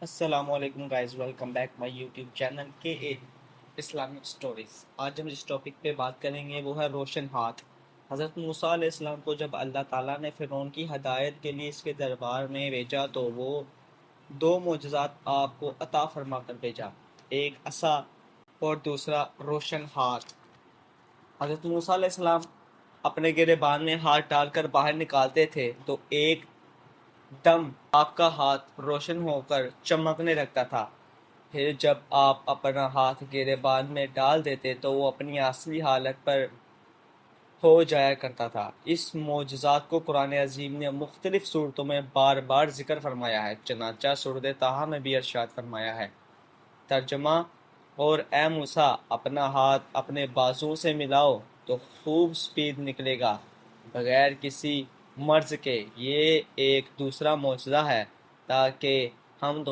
السلام علیکم guys, welcome back my YouTube channel کے اے اسلامک سٹوریز۔ آج ہم جس ٹاپک پہ بات کریں گے وہ ہے روشن ہاتھ۔ حضرت موسیٰ علیہ السلام کو جب اللہ تعالیٰ نے فرعون کی ہدایت کے لیے اس کے دربار میں بھیجا تو وہ دو معجزات آپ کو عطا فرما کر بھیجا، ایک عصا اور دوسرا روشن ہاتھ۔ حضرت موسیٰ علیہ السلام اپنے گریبان میں ہاتھ ڈال کر باہر نکالتے تھے تو ایک دم آپ کا ہاتھ روشن ہو کر چمکنے لگتا تھا، پھر جب آپ اپنا ہاتھ گریبان میں ڈال دیتے تو وہ اپنی اصلی حالت پر ہو جایا کرتا تھا۔ اس معجزات کو قرآن عظیم نے مختلف صورتوں میں بار بار ذکر فرمایا ہے، چنانچہ سورۃ طٰہٰ میں بھی ارشاد فرمایا ہے۔ ترجمہ: اور اے موسیٰ، اپنا ہاتھ اپنے بازو سے ملاؤ تو خوب سپید نکلے گا بغیر کسی مرض کے۔ یہ ایک دوسرا معجزہ ہے تاکہ ہم تمہیں